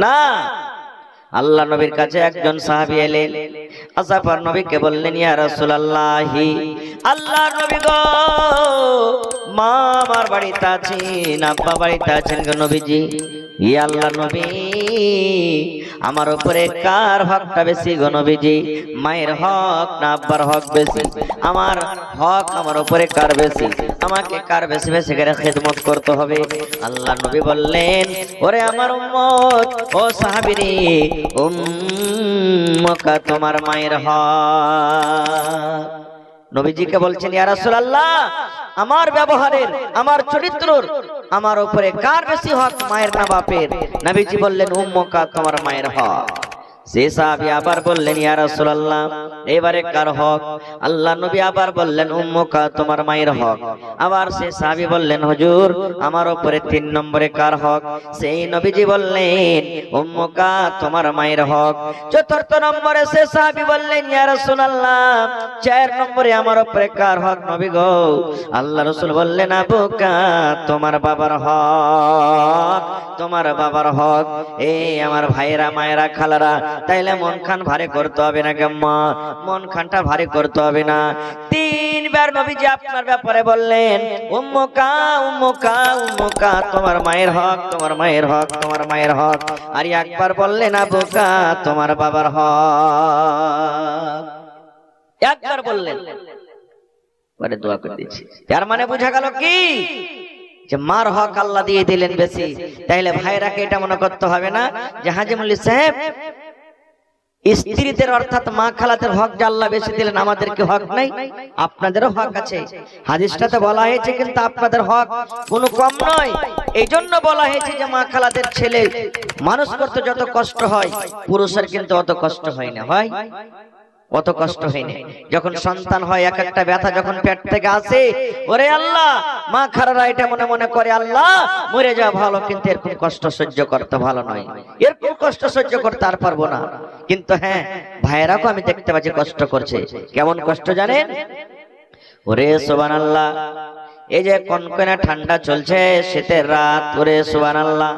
না, আল্লাহ নবীর কাছে একজন সাহাবী এলেন, আসার পর নবীকে বললেন, ইয়া রাসূলুল্লাহি, আল্লাহর নবী গো, মা আমার বাড়িতে আছেন, আব্বা বাড়িতে আছেন গো নবীজি। ইয়া আল্লাহর নবী, আমার উপরে কার হকটা বেশি গো নবীজি? মায়ের হক না আব্বার হক বেশি? আমার হক আমার উপরে কার বেশি? আমাকে কার বেশি বেশি করে খিদমত করতে হবে? আল্লাহ নবী বললেন, ওরে আমার উম্মত, ও সাহাবীরে, উম্মুকা তোমার মায়ের হক। নবীজিকে বলছেন, ইয়া রাসূলুল্লাহ, আমার ব্যবহারের, আমার চরিত্রের, আমার উপরে কার বেশি হক, মায়ের না বাপের? নবীজি বললেন, উম্মুকা তোমার মায়ের হক। সে সাহাবী আবার বললেন, ইয়া রাসূলুল্লাহ, এবারে কার হক? আল্লাহ নবী আবার বললেন, উম্মুকা তোমার মায়ের হক। আবার সে সাহাবী বললেন, হুজুর, আমার উপরে 3 নম্বরে কার হক? সেই নবীজি বললেন, উম্মুকা তোমার মায়ের হক। 4র্থ নম্বরে সে সাহাবী বললেন, ইয়া রাসূলুল্লাহ, 4 নম্বরে আমার উপরে কার হক নবী গো? আল্লাহ রাসূল বললেন, আবুকা তোমার বাবার হক, তোমার বাবার হক। এই আমার ভাইরা, মায়েরা, খালারা, তাইলে মন খান ভারী করতে হবে না কেম্মা? মন খানটা ভারী করতে হবে না। 3 বার নবীজি আপনার ব্যাপারে বললেন, উম্মুকা উম্মুকা উম্মুকা তোমার মায়ের হক, তোমার মায়ের হক, তোমার মায়ের হক। আর একবার বললেন, আবুকা তোমার বাবার হক। একবার বললেন, পরে দোয়া করে দিয়েছি। তার মানে বোঝা গেল কি, যে মার হক আল্লাহ দিয়ে দিলেন বেশি। তাইলে ভাইরাকে এটা মনে করতে হবে না যে হাজী মুল্লি সাহেব, স্ত্রীদের অর্থাৎ মা খালাদের হক যে আল্লাহ বেশি দিলেন, আমাদের কি হক নাই? আপনাদেরও হক আছে। হাদিসটাতে বলা হয়েছে, কিন্তু আপনাদের হক কোনো কম নয়। এই জন্য বলা হয়েছে যে মা খালাদের ছেলে মানুষ করতে যত কষ্ট হয়, পুরুষের কিন্তু অত কষ্ট হয় না। হয়? অত কষ্ট হয় না। যখন সন্তান হয়, এক একটা ব্যথা যখন পেট থেকে আসে, ওরে আল্লাহ, মা খালারা এটা মনে মনে করে, আল্লাহ মরে যাওয়া ভালো, কিন্তু এরকম কষ্ট সহ্য করতে ভালো নয়, এরকম কষ্ট সহ্য করতে আর পারবো না। কিন্তু হ্যাঁ, ভাইয়েরাও আমি দেখতে পাচ্ছি কষ্ট করছে। কেমন কষ্ট জানেন? ওরে সুবহানাল্লাহ, এই যে কনকনে ঠান্ডা চলছে, শীতের রাত, ওরে সুবহানাল্লাহ,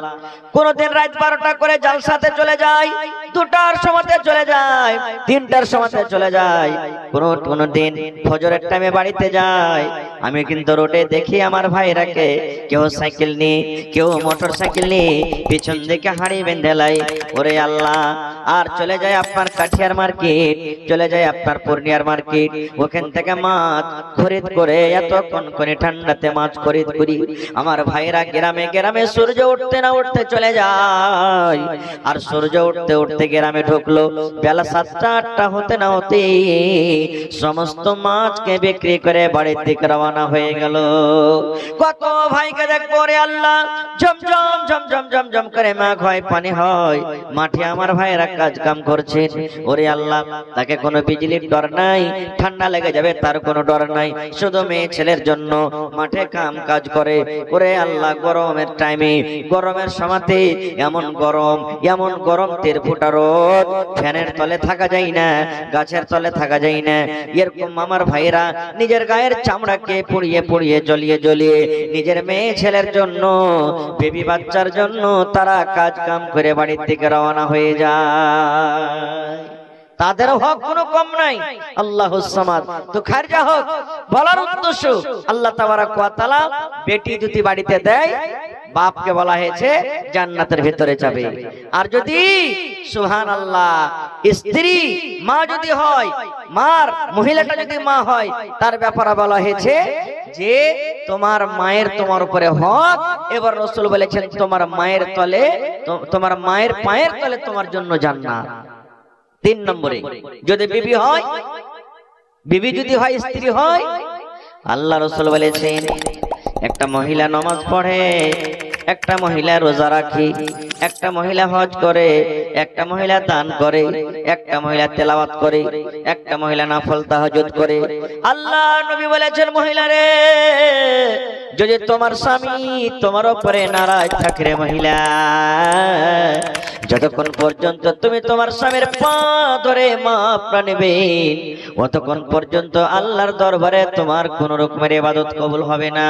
কোনদিন রাত 12টা করে জালসাতে চলে যায়, 2টার সময়তে চলে যায়, 3টার সময়তে চলে যায়, কোনদিন ফজরের টাইমে বাড়িতে যায়। আমি কিন্তু রোডে দেখি আমার ভাইরাকে, কেউ সাইকেল নিয়ে, কেউ মোটর সাইকেল নিয়ে পিছন দিকে হাঁড়ি বেঁধে লাই, ওরে আল্লাহ। আর চলে যায় আপনার কাঠিয়ার মার্কেট, চলে যায় আপনার পূর্ণিয়ার মার্কেট, ওখান থেকে মাছ খরিদ করে, এত কনকনে ঠান্ডাতে মাছ খরিদ করি আমার ভাইরা গ্রামে গ্রামে সূর্য উঠতে না উঠতে চলে যায়। আর সূর্য উঠতে উঠতে গ্রামে ঢুকলো, বেলা 7টা 8টা হতে না হতে সমস্ত মাছকে বিক্রি করে বাড়ির দিকে রওনা হয়ে গেল। কত ভাইকে দেখবো, রে আল্লাহ, ঝমঝম ঝমঝম ঝমঝম করে মেঘ হয়, পানি হয়, মাঠে আমার ভাইরা কাজ কাম করছে। ওরে আল্লাহ, তাকে কোনো বিজলির ডর নাই, ঠান্ডা লেগে যাবে তার কোনো ডর নাই, শুধু মেয়ে ছেলের জন্য মাঠে কাম কাজ করে। ওরে আল্লাহ, গরমের টাইমে, গরমের সময়তে এমন গরম, এমন গরম, 13 ফুটা রোদ, ফ্যানের তলে থাকা যায় না, গাছের তলে থাকা যায় না। এরকম আমার ভাইরা নিজের গায়ের চামড়াকে পুড়িয়ে পুড়িয়ে, জ্বলিয়ে জ্বলিয়ে নিজের মেয়ে ছেলের জন্য, বেবি বাচ্চার জন্য তারা কাজ কাম করে বাড়ির দিকে রওনা হয়ে যায়। তাদের হক কোনো কম নাই। আল্লাহুস সামাদ। তো খারজা হক বলার উদ্দেশ্য, আল্লাহ তাবারাক ওয়া তাআলা বেটি যদি বাড়িতে দেয়, বাপকে বলা হয়েছে জান্নাতের ভিতরে যাবে। আর যদি সুবহানাল্লাহ স্ত্রী মা যদি হয়, মার মহিলাটা যদি মা হয়, তার ব্যাপারে বলা হয়েছে যে তোমার মায়ের তোমার উপরে হক। এবার রাসূল বলেছেন, তোমার মায়ের তলে, তোমার মায়ের পায়ের তলে তোমার জন্য জান্নাত। 3 নম্বরে যদি বিবি হয়, বিবি যদি হয়, স্ত্রী হয়, আল্লাহ রাসূল বলেছেন, একটা মহিলা নামাজ পড়ে, একটা মহিলা রোজা রাখে, একটা মহিলা হজ করে, একটা মহিলা দান করে, একটা মহিলা তেলাওয়াত করে, একটা মহিলা নফল তাহাজ্জুদ করে। আল্লাহ নবী বলেছেন, মহিলা রে, যদি তোমার স্বামী তোমার উপরে নারাজ থাকে, রে মহিলা, যতক্ষণ পর্যন্ত তুমি তোমার স্বামীর পা ধরে মাপ না নেবে, ততক্ষণ পর্যন্ত আল্লাহর দরবারে তোমার কোন রকমের ইবাদত কবুল হবে না।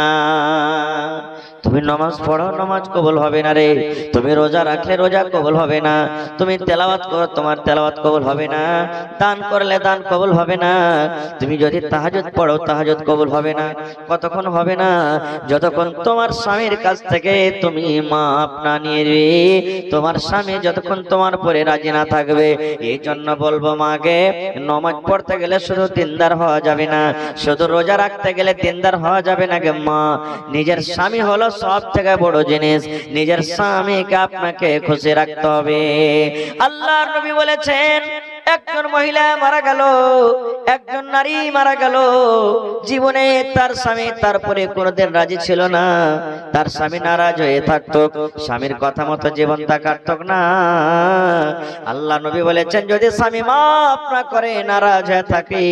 তুমি নামাজ পড়ো, নামাজ কবুল হবে না রে। তুমি রোজা রাখলে রোজা কবুল হবে না। তুমি তেলাওয়াত করো, তোমার তেলাওয়াত কবুল হবে না। দান করলে দান কবুল হবে না। তুমি যদি তাহাজ্জুদ পড়ো, তাহাজ্জুদ কবুল হবে না। কতক্ষণ হবে না? যতক্ষণ তোমার স্বামীর কাছ থেকে তুমি মাপ না নিয়ে, তোমার স্বামী যতক্ষণ তোমার পরে রাজি না থাকবে। এই জন্য বলবো মাকে, নামাজ পড়তে গেলে শুধু দিনদার হওয়া যাবে না, শুধু রোজা রাখতে গেলে দিনদার হওয়া যাবে না গে মা। নিজের স্বামী হলো সব থেকে বড় জিনিস। নিজের স্বামীকে আপনাকে খুশি রাখতে হবে। আল্লাহর নবী বলেছেন, একজন মহিলা মারা গেল, একজন নারী মারা গেল, জীবনে তার স্বামী তারপরে কোনোদিন রাজি ছিল না। তার স্বামী নারাজ হয়ে থাকতো, স্বামীর কথা মতো জীবনটা কাটতো না। আল্লাহ নবী বলেছেন, যদি স্বামী মাফ না করে, নারাজ হয়ে থাকে,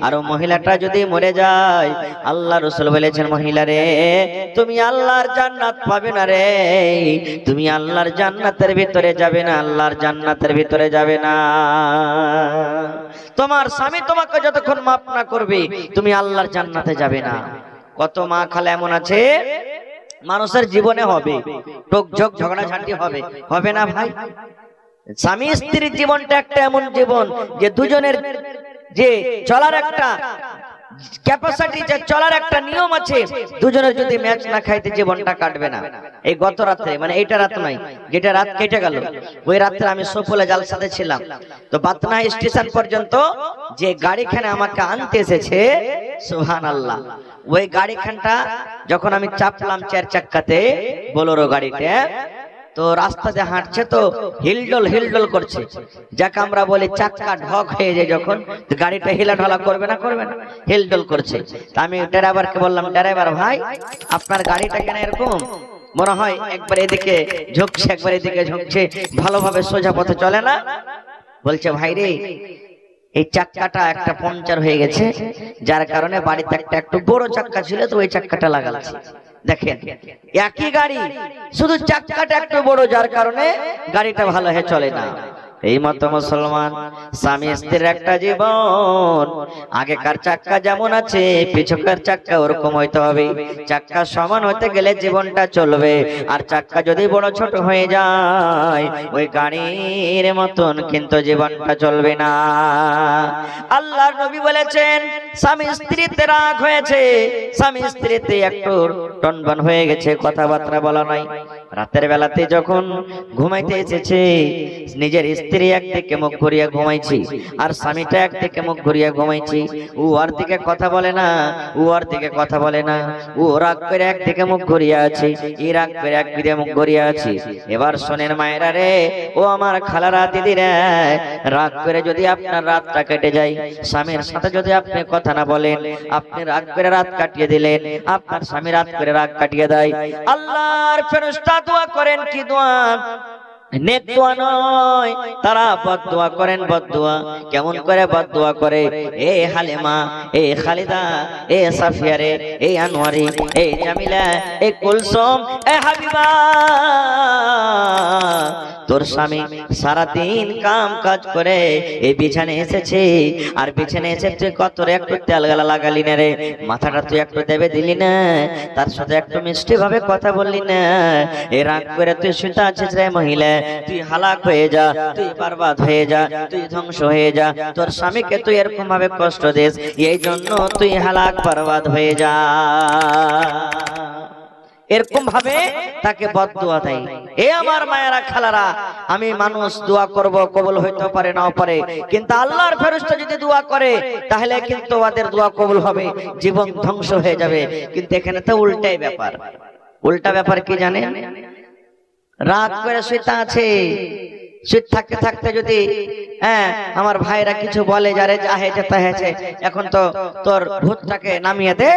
আর মহিলাটা যদি মরে যায়, আল্লাহ রাসূল বলেছেন, মহিলা রে, তুমি আল্লাহর জান্নাত পাবে না রে। তুমি আল্লাহর জান্নাতের ভিতরে যাবে না, আল্লাহর জান্নাতের ভিতরে যাবে না। তোমার স্বামী তোমাকে যতক্ষণ মাফ না করবে, তুমি আল্লাহর জান্নাতে যাবে না। কত মা খালা এমন আছে, মানুষের জীবনে হবে টকঝক ঝগড়াঝাটি হবে, হবে না ভাই? স্বামী স্ত্রীর জীবনটা একটা এমন জীবন যে দুজনের যে চলার একটা ক্যাপাসিটি, যে চলার একটা নিয়ম আছে, দুজনের যদি ম্যাচ না খাইতে জীবনটা কাটবে না। এই গত রাতে, মানে এইটা রাত নয়, যেটা রাত কেটে গেল, ওই রাত্রে আমি সফলে জালসাতে ছিলাম। তো বাতনা স্টেশন পর্যন্ত যে গাড়িখানে আমাকে আনতে এসেছে, সুবহানাল্লাহ, ওই গাড়িখানটা যখন আমি চাপলাম 4 চাক্কাতে, বোলেরো গাড়িতে, তো রাস্তাতে হাঁটছে, তো হিলডল হিলডল করছে, যাকে আমরা বলি চাক্কা ঢক হয়ে যায়, যখন গাড়িটা হিলাঢালা করবে না, করবে না, হিলডল করছে। আমি ড্রাইভারকে বললাম, ড্রাইভার ভাই, আপনার গাড়িটা কেন এরকম? মনে হয় একবার এদিকে ঝুঁকছে, একবার এদিকে ঝুঁকছে, ভালোভাবে সোজা পথে চলে না। বলছে, ভাই রে, এই চাক্কাটা একটা পাংচার হয়ে গেছে, যার কারণে বাড়িতে একটা একটু বড় চাক্কা ছিল, তো ওই চাক্কাটা লাগাচ্ছি। দেখেন, একই গাড়ি, শুধু চাক্কাটা একটু বড়, যার কারণে গাড়িটা ভালো হয়ে চলে না। এই মতো মুসলমান, স্বামী স্ত্রীর একটা জীবন, আগেকার চাক্কা যেমন আছে, পিছকার চাক্কা ওরকম হইতে হবে। চাক্কা সমান হতে গেলে জীবনটা চলবে, আর চাক্কা যদি বড় ছোট হয়ে যায়, ওই গাড়ির মতন কিন্তু জীবনটা চলবে না। আল্লাহর নবী বলেছেন, স্বামী স্ত্রীতে রাগ হয়েছে, স্বামী স্ত্রীতে একটু টনবন হয়ে গেছে, কথাবার্তা বলা নাই। রাতের বেলাতে যখন ঘুমাইতে এসেছে, নিজের স্ত্রী একদিকে মুখ ঘুরিয়া ঘুমাইছি, আর স্বামীটা একদিকে মুখ ঘুরিয়া ঘুমাইছি। ও আর দিকে কথা বলে না, ও আর দিকে কথা বলে না, ও রাগ করে একদিকে মুখ ঘুরিয়া আছে, এই রাগ করে একদিকে মুখ ঘুরিয়া আছে। এবার শোনেন মায়েরা রে, ও আমার খালারা, দিদিরা, রাগ করে যদি আপনার রাতটা কেটে যায়, স্বামীর সাথে যদি আপনি কথা না বলেন, আপনি রাগ করে রাত কাটিয়ে দিলেন, আপনার স্বামী রাত করে রাগ কাটিয়ে দেয়, আল্লাহর ফেরেশতা দোয়া করেন, কি দোয়া? নেক দোয়া নয়, তারা বদদোয়া করেন। বদদোয়া কেমন করে বদদোয়া করে? এ হালিমা, এ খালিদা, এ সাফিয়া রে, এ আনোয়ারি, এ জামিলা, এ কুলসুম, এ হাবিবা, তোর স্বামী সারাদিন কাম কাজ করে এই বিছানে এসেছে, আর বিছানে এসে তুই কত একটু তেল গালা লাগালি না রে, মাথাটা তুই একটু দেবে দিলি না, তার সাথে একটু মিষ্টি ভাবে কথা বললি না, এই রাগ করে তুই শুতে আছিস রে মহিলা, তুই হালাক হয়ে যা, তুই বরবাদ হয়ে যা, তুই ধ্বংস হয়ে যা। তোর স্বামীকে তুই এরকম ভাবে কষ্ট দিস, এই জন্য তুই হালাক বরবাদ হয়ে যা। এরকম ভাবে তাকে বদদোয়া দেয়। এ আমার মায়েরা, খালারা, আমি মানুষ দোয়া করব, কবুল হইতে পারে নাও পারে, কিন্তু আল্লাহর ফেরেশতা যদি দোয়া করে, তাহলে কিন্তু ওদের দোয়া কবুল হবে, জীবন ধ্বংস হয়ে যাবে। কিন্তু এখানে তো উল্টাই ব্যাপার। উল্টা ব্যাপার কি জানেন? রাত করে শুইতে আছে, শুয়ে থাকতে থাকতে যদি আমার ভাইরা কিছু বলে, যারে যা হয়েছে তা হয়েছে, এখন তো তোর ভূতটাকে নামিয়ে দে,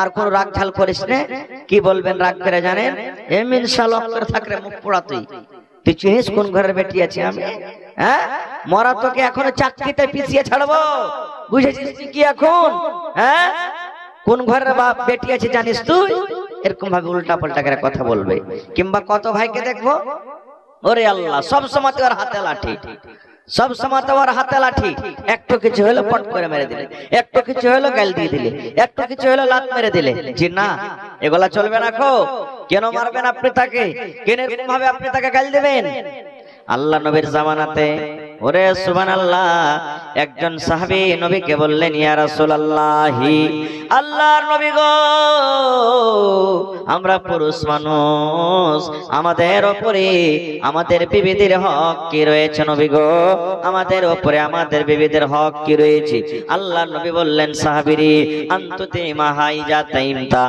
আর কোন রাগ ঝাল করিস না। কি বলবেন রাগ করে জানেন? এমিন শালক করে থাকলে মুখ পোড়া, তুই চিনিস কোন ঘরের বেটি আছে আমি? মরা তোকে এখনো চাকরিতে পিছিয়ে ছাড়বো, বুঝেছিস কি এখন? কোন ঘরের বাপ বেটি আছে জানিস তুই? এরকম ভাবে উল্টা পাল্টা করে কথা বলবে। কিংবা কত ভাইকে দেখবো, ওরে আল্লাহ, সব সময় ওর হাতে লাঠি, সব সময় ওর হাতে লাঠি, একটু কিছু হলো পট করে মেরে দিলে, একটু কিছু হলো গাল দিয়ে দিলে, একটু কিছু হলো লাত মেরে দিলে। জি না, এগুলা চলবে না। কেন মারবেন আপনি তাকে? কেন এরকম ভাবে আপনি তাকে গালি দেবেন? আল্লাহ নবীর জামানাতে ওরে সুবহানাল্লাহ একজন সাহাবী নবীকে বললেন, ইয়া রাসূলুল্লাহি, আল্লাহর নবী গো, আমরা পুরুষ মানুষ, আমাদের উপরে আমাদের বিবিদের হক কি রয়েছে নবী গো? আমাদের উপরে আমাদের বিবিদের হক কি রয়েছে? আল্লাহর নবী বললেন, সাহাবীরে, আনতুতে মাহাইজা তাইমতা,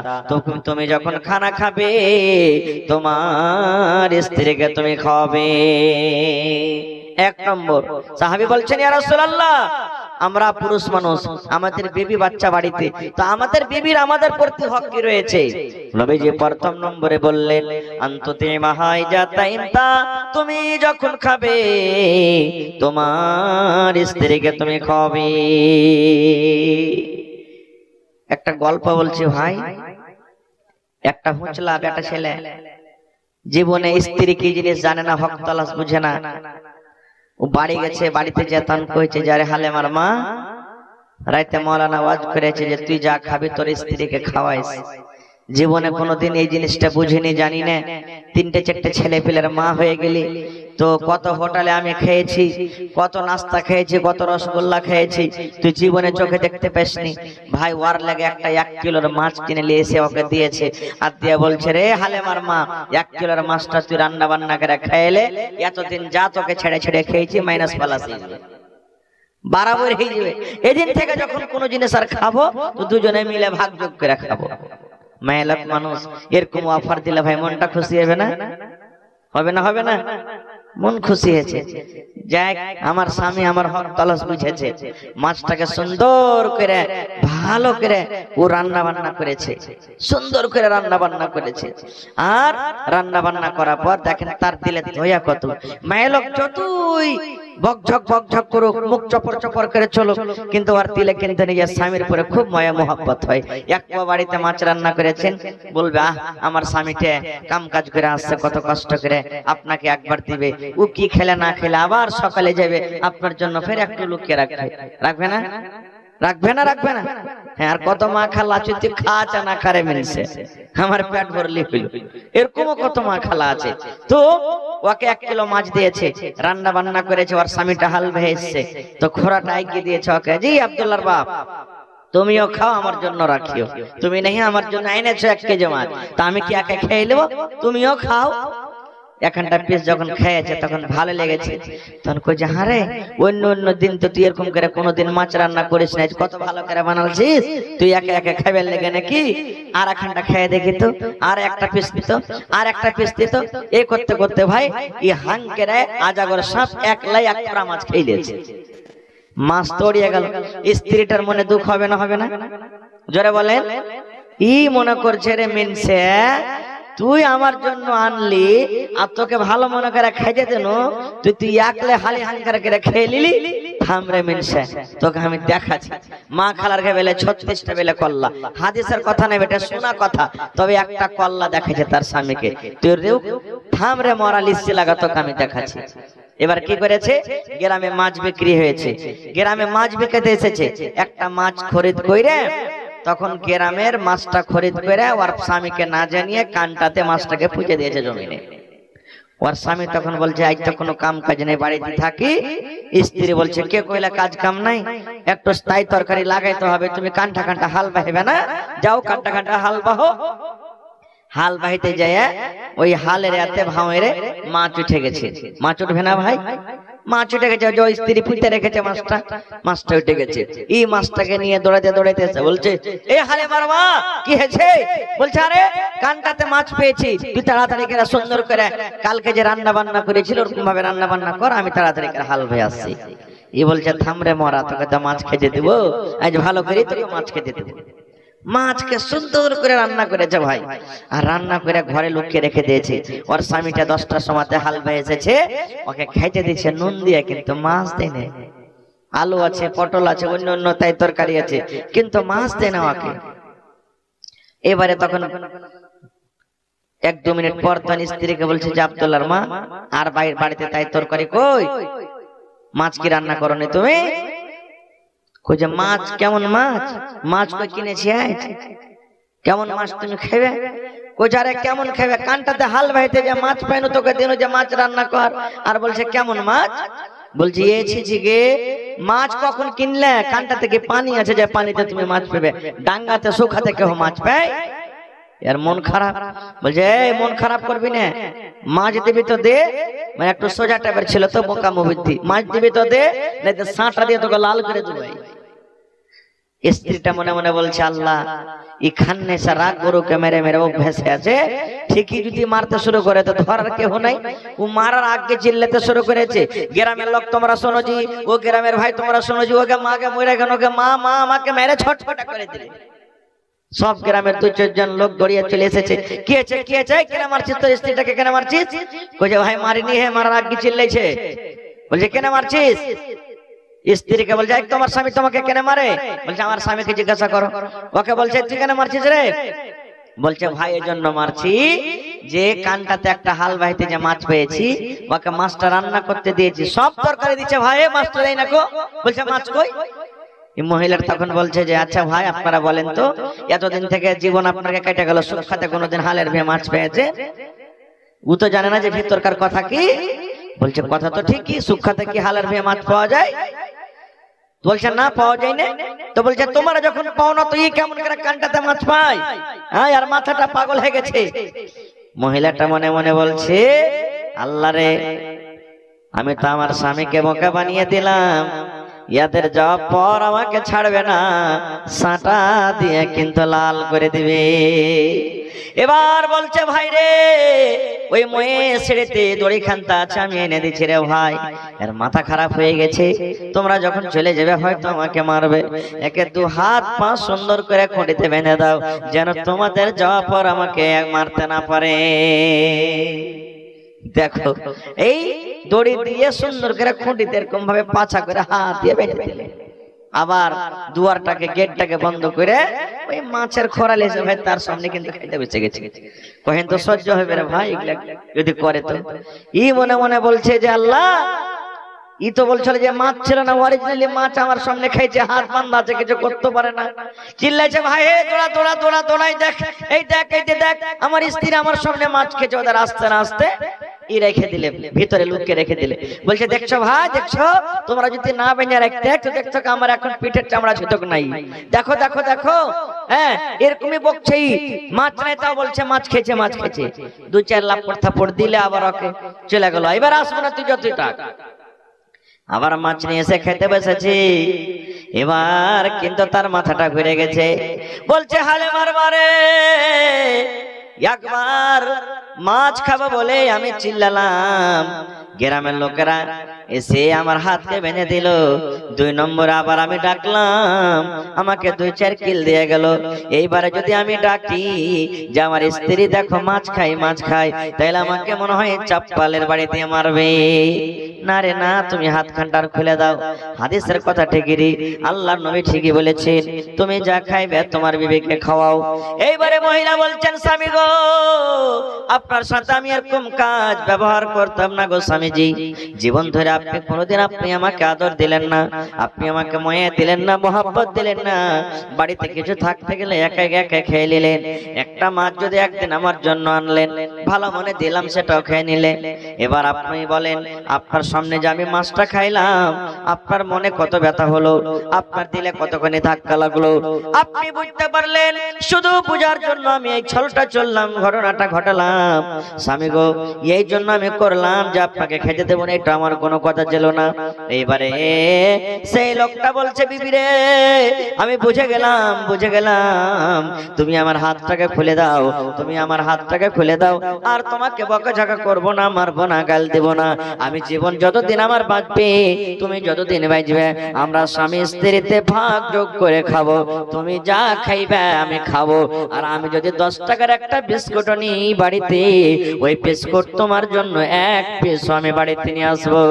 তুমি যখন খানা খাবে তোমার স্ত্রীকে তুমি খাওয়াবে। এক নম্বর সাহাবী বলছেন, ইয়া রাসূলুল্লাহ, আমরা পুরুষ মানুষ, আমাদের বেবি বাচ্চা বাড়িতে, তো আমাদের বেবির আমাদের প্রতি হক কি রয়েছে? নবীজি প্রথম নম্বরে বললেন, আনতুতে মাহাইজা তাইমতা, তুমি যখন খাবে তোমার স্ত্রীকে তুমি খাওয়াবে। একটা গল্প বলছি ভাই। একটা হুঁচলা বেটা ছেলে জীবনে স্ত্রী কি জিনিস জানে না, হক তালাশ বুঝে না। ও বাড়ি গেছে, বাড়িতে যেতান কইছে, যারে হালেমার মা রাইতে মাওলানা ওয়াজ করেছে যে তুই যা খাবি তোর স্ত্রীকে খাওয়াইস। জীবনে কোনোদিন এই জিনিসটা বুঝিনি, জানি না। তিনটে চারটে ছেলে পেলের মা হয়ে গেলি, তো কত হোটেলে আমি খেয়েছি, কত নাস্তা খেয়েছি, কত রসগোল্লা খেয়েছি, তুই জীবনে চোখে দেখতে পাসনি। ভাই ওয়ার লাগে একটা 1 কিলোর মাছ কিনে নিয়ে এসে ওকে দিয়েছে, আর দিয়ে বলছে, রে হালেমার মা, 1 কিলোর মাছটা তুই রান্না বান্না করে খাইলে এতদিন যা তোকে ছেড়ে ছেড়ে খেয়েছি মাইনাস প্লাস হয়ে যাবে, বরাবর হয়ে যাবে। এদিন থেকে যখন কোনো জিনিস আর খাবো তো দুজনে মিলে ভাগ যোগ করে খাবো। মেয়েলোক মানুষ এরকম অফার দিলে ভাই মনটা খুশি হবে না? হবে না? হবে না? মন খুশি হয়েছে। যাক, আমার স্বামী আমার হক তালাশ বুঝেছে, মাছটাকে সুন্দর করে ভালো করে ও রান্না বান্না করেছে, সুন্দর করে রান্না বান্না করেছে। আর রান্না বান্না করার পর দেখেন তার দিলে দয়া কত। মেয়েলোক যতই বকঝক বকঝক করুক, মুখ চপর চপর করে চলো, কিন্তু আর দিলে কিন্তু নিজের স্বামীর উপরে খুব মায়া মোহাব্বত হয়। একটা বাড়িতে মাছ রান্না করেছেন, বলবে, আহ আমার স্বামীটা কাম কাজ করে আসছে কত কষ্ট করে, আপনাকে একবার দিবে। ও কি খেলে না খেলে আবার সকালে যাবে আপনার জন্য ফের একটু লুকিয়ে রাখবে। রাখবে না? রাখবে না? রাখবে না? হ্যাঁ। আর কত মা খালা আছে, তুই খা চা না খারে মিলছে, আমার পেট ভরলি হইল, এরকমও কত মা খালা আছে। তো ওকে 1 কিলো মাছ দিয়েছে, রান্না বান্না করেছে, ওর স্বামীটা হাল ভেসছে, তো খোরাটা এগিয়ে দিয়েছে ওকে, জি আব্দুল্লাহর বাপ তুমিও খাও, আমার জন্য রাখিও, তুমি নেই আমার জন্য এনেছো 1 কেজি মাছ, তা আমি কি একা খেয়ে নেবো? তুমিও খাও। এখানটা পিস যখন খেয়েছে তখন ভালো লেগেছে, তখন কইছে, হ্যাঁ রে, অন্য অন্য দিন তো তুই এরকম করে কোনোদিন মাছ রান্না করিস না, কত ভালো করে বানালছিস, তুই একা একা খাবে লেগে নাকি? আর এখানটা খেয়ে দেখি তো, আর একটা পিস দিত, আর একটা পিস দিত, এই করতে করতে ভাই এই হাঙ্কেরে আজাগর সাপ একলাই 1 টুকরা মাছ খেয়ে দিয়েছে। মাছ তড়িয়ে গেল। স্ত্রীটার মনে দুঃখ হবে না? হবে না? জোরে বলেন। ই মনে করছে, রে মিনছে, তুই আমার জন্য আনলি আর তোকে ভালো মনে করে খাইতে দেন, তুই একলে হালি হাঙ্কার করে খেয়ে নিলি। থামরে মিনছে, তোকে আমি দেখাচ্ছি। মা খালার কে বেলে 36টা বেলে কল্লা, হাদিসের কথা নেই বেটা, শোনা কথা, তবে একটা কল্লা দেখাচ্ছে তার স্বামীকে। তুই রেউ থামরে মরা লিস্টি লাগা, তোকে আমি দেখাচ্ছি। এবার কি করেছে, গ্রামে মাছ বিক্রি হয়েছে, গ্রামে মাছ বিক্রিতে এসেছে, একটা মাছ খরিদ কইরে তখন গ্রামের মাছটা খরিদ করে ওর স্বামীকে না জানিয়ে কানটাতে মাছটাকে পুঁতে দিয়েছে জমিনে। ওর স্বামী তখন বলছে, আজ তো কোনো কাম কাজ নেই, বাড়িতে থাকি। স্ত্রী বলছে, কে কইলা কাজ কাম নাই, একটু স্থায়ী তরকারি লাগাইতে হবে, তুমি কানটা কানটা হাল বাহিবে না, যাও কানটা কানটা হাল বাহো। হাল বাহিতে যায়, ওই হালের এতে ভাঁড়ে মাছ উঠে গেছে। মাছ উঠবে না ভাই? মাছ উঠে গেছে, যে স্ত্রী পুঁতে রেখেছে মাছটা, মাছটা উঠে গেছে। এই মাছটাকে নিয়ে দৌড়াতে দৌড়াতে বলছে, এ হালে মারবা কি হয়েছে? বলছে, আরে কানটাতে মাছ পেয়েছি, তুই তাড়াতাড়ি করে সুন্দর করে কালকে যে রান্না বান্না করেছিল ওরকম ভাবে রান্না বান্না কর, আমি তাড়াতাড়ি করে হাল ভয়ে আসছি। ই বলছে, থামরে মরা, তোকে তো মাছ খেতে দিব, আজ ভালো করে তোকে মাছ খেতে দেবো। মাছকে সুন্দর করে রান্না করেছে ভাই, আর রান্না করে ঘরে লুকিয়ে রেখে দিয়েছে। ওর স্বামীটা 10টার সময়তে হাল ভয়ে এসেছে, ওকে খাইতে দিচ্ছে নুন দিয়ে, কিন্তু মাছ দেয় না। আলু আছে, পটল আছে, অন্য অন্য তাই তরকারি আছে, কিন্তু মাছ দেয় না ওকে। এবারে তখন 1-2 মিনিট পর তখন স্ত্রীকে বলছে যে, আব্দুল্লাহর মা, আর বাড়িতে তাই তরকারি কই, মাছ কি রান্না করো নি তুমি? কইছে, মাছ কেমন মাছ? মাছ কই কিনেছি আজ, কেমন মাছ তুমি খাবে? কোজারে কেমন খাবে, কানটাতে হাল ভাইতে যে মাছ পাইনো তোকে দিন যে মাছ রান্না কর, আর বলছে কেমন মাছ, বলছি এছি গে মাছ কখন কিনলে, কানটা থেকে পানি আছে যে পানিতে তুমি মাছ পেবে, ডাঙ্গাতে শুকাতে কেউ মাছ পায়। এর মন খারাপ, বলছে এই মন খারাপ করবি না, মাছ দিবি তো দে, মানে একটু সোজা টাইপের ছিল তো বোকা মুভিদ্ধি, মাছ দিবি তো দে, নাই তো সাঁটা দিয়ে তোকে লাল করে দেবো। স্ত্রীটা মনে মনে বলছে আল্লাহ এই খান্নেসা রাগ গরুকে মেরে মেরে ও ভেসে আছে, ঠিকই যদি মারতে শুরু করে তো ধরার কেউ নাই, ও মারার আগে চিল্লাতে শুরু করেছে, গ্রামের লোক তোমরা শোনো জি, ও গ্রামের ভাই তোমরা শোনো জি, ওকে মাকে মরে গেল, ওকে মা মা আমাকে মেরে ছটফটা করে দিলে। সব গ্রামের 2-4 জন লোক দৌড়িয়ে চলে এসেছে, কি আছে কি আছে, কেন মারছিস তোর স্ত্রীটাকে, কেন মারছিস? কইছে ভাই মারিনি হে, মারার আগে চিল্লাইছে। বলছে কেন মারছিস? স্ত্রীকে বলছে তোমার স্বামী তোমাকে কেন মারে? বলছে আমার স্বামীকে জিজ্ঞাসা করো। ওকে বলছে তুই কেন মারছিস রে? বলছে ভাই এই জন্য মারছি যে কানটাতে একটা হাল বাহিতে যে মাছ পেয়েছি, ওকে মাছটা রান্না করতে দিয়েছি, সব তরকারি দিচ্ছে ভাই, মাছটা দেয় না কো। বলছে মাছ কই? মহিলার তখন বলছে যে আচ্ছা ভাই আপনারা বলেন তো, এতদিন থেকে জীবন আপনাকে কেটে গেল, সুখাতে কোনোদিন হালের ভেয়ে মাছ পেয়েছে? ও তো জানে না যে ভিতরকার কথা কি। বলছে কথা তো ঠিকই, সুখাতে কি হালের ভেয়ে মাছ পাওয়া যায়? বলছে না পাওয়া যায় না। তো বলছে তোমরা যখন পাও না তো ই কেমন করে কানটাতে মাছ পায়? হ্যাঁ আর মাথাটা পাগল হয়ে গেছে। মহিলাটা মনে মনে বলছে আল্লাহ রে, আমি তো আমার স্বামীকে বোকা বানিয়ে দিলাম, ইয়াদের জবাব পর আমাকে ছাড়বে না, সাঁটা দিয়ে কিন্তু লাল করে দিবে। এবার বলছে ভাই রে ওই ময়ে ছেড়েতে দড়ি খান্তা আছে আমি এনে দিচ্ছি রে ভাই, এর মাথা খারাপ হয়ে গেছে, তোমরা যখন চলে যাবে হয়তো আমাকে মারবে, একে 2 হাত পা সুন্দর করে খুঁটিতে বেঁধে দাও, যেন তোমাদের যাওয়া পর আমাকে মারতে না পারে। দেখো এই দড়ি দিয়ে সুন্দর করে খুঁটিতে এরকম ভাবে পাছা করে হাত দিয়ে বেঁধে দিলে, আবার দুয়ারটাকে গেটটাকে বন্ধ করে ওই মাছের খোরাল এসে ভাই তার সামনে কিন্তু খাইতে বেঁচে গেছে। কহেন তো সহ্য হবে রে ভাই এগুলা যদি করে তো। ই মনে মনে বলছে যে আল্লাহ, ই তো বলছিল যে মাছ ছিল না, অরিজিনালি মাছ আমার সামনে খাইছে, হাত বান্ধা আছে, কিছু করতে পারে না। চিল্লাইছে ভাই হে দৌড়া দৌড়া দৌড়া দৌড়াই, দেখ এই দেখ এই দেখ আমার স্ত্রী আমার সামনে মাছ খেয়েছে, ওদের আস্তে না আস্তে ই রেখে দিলে, ভিতরে লুকিয়ে রেখে দিলে। বলছে দেখছো ভাই দেখছো, তোমরা যদি না বেঁধে রাখতে একটু দেখছো আমার এখন পিঠের চামড়া ঝুটক নাই, দেখো দেখো দেখো। হ্যাঁ এরকমই বকছেই, মাছ নাই তাও বলছে মাছ খেয়েছে মাছ খেয়েছে। 2-4 লাখ থাপড় দিলে আবার ওকে চলে গেল, এবার আসবো না তুই যতই টাক। আবার মাছ নিয়ে এসে খেতে বসেছি, এবার কিন্তু তার মাথাটা ঘুরে গেছে। বলছে হালে মারবারে, একবার মাছ খাবো বলে আমি চিল্লালাম, গ্রামের লোকেরা এসে আমার হাতকে বেঁধে দিল, 2 নম্বর আবার আমি ডাকলাম, আমাকে 2-4 কিল দিয়ে গেল। এইবারে যদি আমি ডাকি যে আমার স্ত্রী দেখো মাছ খাই মাছ খাই, তাইলে আমাকে মনে হয় চাপ্পালের বাড়ি দিয়ে মারবে। না রে না, তুমি হাত খানটার খুলে দাও, হাদিসের কথা ঠিকই, আল্লাহর নবী ঠিকই বলেছেন, তুমি যা খাইবে তোমার বিবেকে খাওয়াও। এইবারে মহিলা বলছেন স্বামী গো, আপনার সাথে আমি এরকম কাজ ব্যবহার করতাম না গো স্বামীজি, জীবন ধরে আপনি কোনোদিন আপনি আমাকে আদর দিলেন না, আপনি আমাকে ময়া দিলেন না, মোহাব্বত দিলেন না, বাড়িতে কিছু থাকতে গেলে একা একা খেয়ে নিলেন, একটা মাছ যদি একদিন আমার জন্য আনলেন, ভালো মনে দিলাম সেটাও খেয়ে নিলেন। এবার আপনি বলেন আপনার সামনে যে আমি মাছটা খাইলাম, আপনার মনে কত ব্যথা হলো, আপনার দিলে কতখানি ধাক্কা লাগলো, আপনি বুঝতে পারলেন, শুধু বুঝার জন্য আমি এই ছলটা চললাম, ঘটনাটা ঘটালাম। স্বামী গো এই জন্য আমি করলাম যে আপনাকে খেতে দেবো না, এটা আমার কোনো কথা ছিল না। এইবারে সেই লোকটা বলছে বিবি রে আমি বুঝে গেলাম, তুমি আমার হাতটাকে খুলে দাও, তুমি আমার হাতটাকে খুলে দাও, আর তোমাকে বকাঝকা করবো না, মারবো না, গাল দেবো না, আমি জীবন যতদিন আমার বাঁচবে, তুমি যতদিন বাঁচবে, আমরা স্বামী স্ত্রীতে ভাগ যোগ করে খাবো, তুমি যা খাইবে আমি খাবো, আর আমি যদি 10 টাকার একটা বিস্কুট নিই বাড়িতে, ওই বিস্কুট তোমার জন্য 1 পিস আমি বাড়িতে নিয়ে আসবো।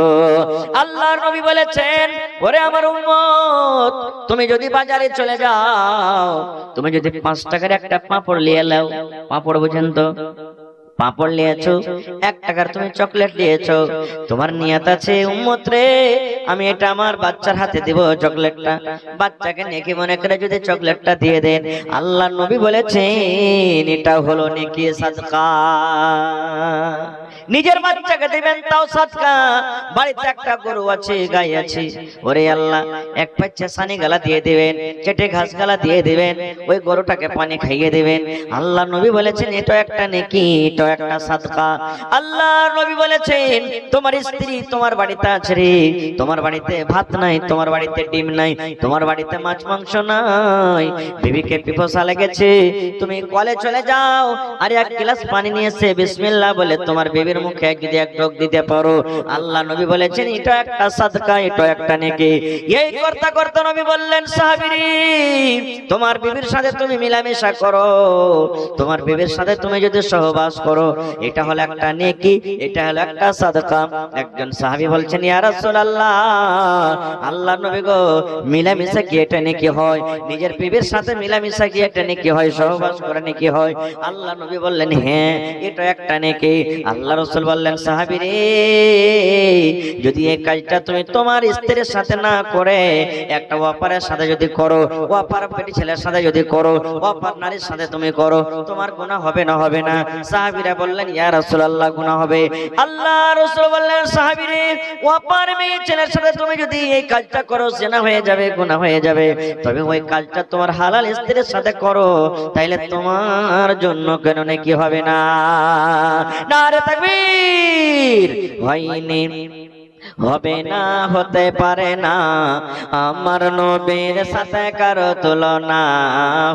আল্লাহর নবী বলেছেন ওরে আমার উম্মত, তুমি যদি বাজারে চলে যাও, তুমি যদি 5 টাকার একটা পাঁপড় নিয়ে নাও, পাঁপড় বুঝেন তো পাঁপড় নিয়েছো, 1 টাকার তুমি চকলেট নিয়েছো, তোমার নিয়ত আছে উম্মত রে আমি এটা আমার বাচ্চার হাতে দেব চকলেটটা, বাচ্চাকে নেকি মনে করে যদি চকলেটটা দিয়ে দেন, আল্লাহ নবী বলেছেন এটা হলো নেকি সাদকা। নিজের বাচ্চাকে দিবেন তাও সাদকা। বাড়িতে একটা গরু আছে, গাই আছে, ওরে আল্লাহ 1 পাচ্চা সানি গালা দিয়ে দিবেন, চেটে ঘাস গালা দিয়ে দিবেন, ওই গরুটাকে পানি খাইয়ে দিবেন। আল্লাহ নবী বলেছেন এটা একটা নেকি, এটা একটা সাদকা। আল্লাহ নবী বলেছেন তোমার স্ত্রী তোমার বাড়িতে আছে রে, তোমার বাড়িতে ভাত নাই, তোমার বাড়িতে ডিম নাই, তোমার বাড়িতে মাছ মাংস নাই, বিবিকে পিপাসা লেগেছে, তুমি কলে চলে যাও আর 1 গ্লাস পানি নিয়ে এসে বিসমিল্লাহ বলে তোমার বিবির মুখে যদি 1 ঢোক দিতে পারো, আল্লাহ নবী বলেছেন এটা একটা সাদকা, এটা একটা নেকি। এই করতে করতে নবী বললেন সাহাবীরা তোমার বিবির সাথে তুমি মিলামেশা করো, তোমার বিবির সাথে তুমি যদি সহবাস করো, এটা হলো একটা নেকি, এটা হলো একটা সাদকা। একজন সাহাবী বলছেন ইয়া রাসূলুল্লাহ, আল্লাহর নবী গো মিলামেশা কি এটা নেকি হয়? নিজের বিবির সাথে মিলামেশা কি এটা নেকি হয়? সহবাস করা নেকি হয়? আল্লাহ নবী বললেন হ্যাঁ এটা একটা নেকি। আল্লাহ রাসূল বললেন সাহাবী রে যদি এই কাজটা তুমি তোমার স্ত্রীর সাথে না করে একটা ওয়াপারের সাথে যদি করো, ওয়াপার পেটি ছেলের সাথে যদি করো, ওয়াপার নারীর সাথে তুমি করো, তোমার গুনাহ হবে না হবে না? সাহাবীরা বললেন ইয়া রাসূলুল্লাহ গুনাহ হবে। আল্লাহ রাসূল বললেন সাহাবী রে ওয়াপার মেয়ে ছেলের সাথে তুমি যদি এই কাজটা করো জিনা হয়ে যাবে, গুনাহ হয়ে যাবে, তবে ওই কাজটা তোমার হালাল স্ত্রীর সাথে করো, তাইলে তোমার জন্য কেন নেকি হবে না? নারে তাকবীর। হয়নি হবে না হতে পারে না আমার নবীর সাথে কারো তুলনা,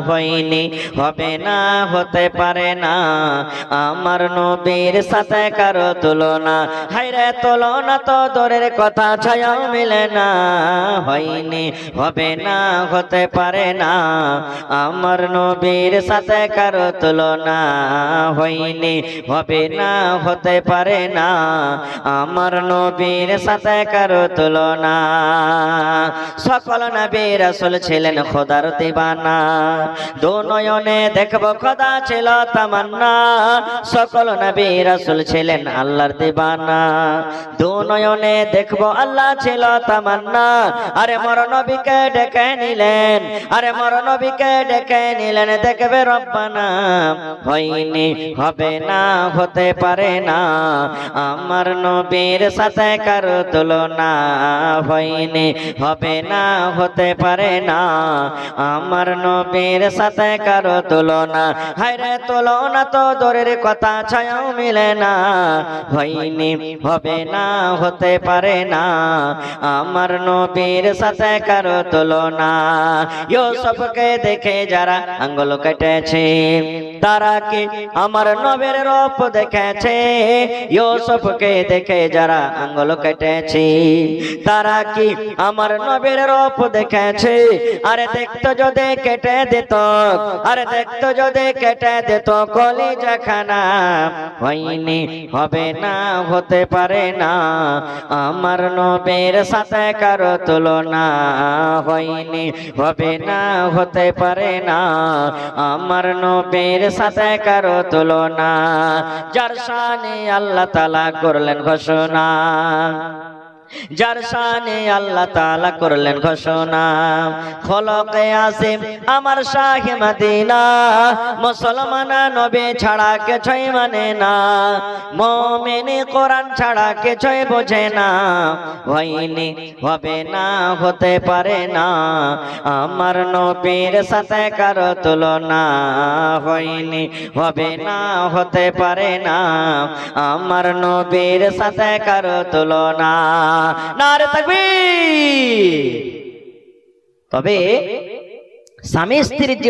হয়নি হবে না হতে পারে না আমার নবীর সাথে কারো তুলনা, হায়রে তুলনা তো দূরের কথা ছায়া মিলে না, হয়নি হবে না হতে পারে না আমার নবীর সাথে কারো তুলনা, হয়নি হবে না হতে পারে না আমার নবীর সাথে কারো তুলনা। সকল নবী রাসূল ছিলেন খোদার দিবানা, দু নয়নে দেখব খোদা ছিল তামান্না, সকল নবী রাসূল ছিলেন আল্লাহর দিবানা, দু নয়নে দেখব আল্লাহ ছিল তামান্না। আরে মোর নবীকে ডেকে নিলেন, আরে মোর নবীকে ডেকে নিলেন দেখবে রব্বানা, হয়নি হবে না হতে পারে না আমার নবীর সাথে কারো তুলনা, হয়নি হবে না হতে পারে না আমার নবীর সাথে কারো তুলনা, হায়রে তুলনা তো দূরের কথা ছায়াও মিলে না, হয়নি হবে না হতে পারে না আমার নবীর সাথে কারো তুলনা। ইউসুফকে দেখে যারা আঙ্গুল কেটেছে তারা কি আমার নবীর রূপ দেখেছে? ইউসুফকে দেখে যারা আঙ্গুল কেটেছে তারা কি আমার নবীর রূপ দেখেছে? আরে দেখতো যদি কেটে দিত, আরে দেখতো যদি কেটে দিত কলিজা খানা, হয়নি হবে না হতে পারে না আমার নবীর সাথে কারো তুলনা, হয়নি হবে না হতে পারে না আমার নবীর সাথে কারো তুলনা। যার শানে আল্লাহ তাআলা করলেন ঘোষণা, যার শানে আল্লাহ তাআলা করলেন ঘোষণা, খলকে আসিম আমার শাহে মদিনা, মুসলমান নবী ছাড়া কিছুই মানে না, মুমিন কোরআন ছাড়া কিছুই বোঝে না, হয়নি হবে না হতে পারে না আমার নবীর সাথে কারো তুলনা, হয়নি হবে না হতে পারে না আমার নবীর সাথে কারো তুলনা। নারে তাকবীর। তবে স্বামী স্ত্রীর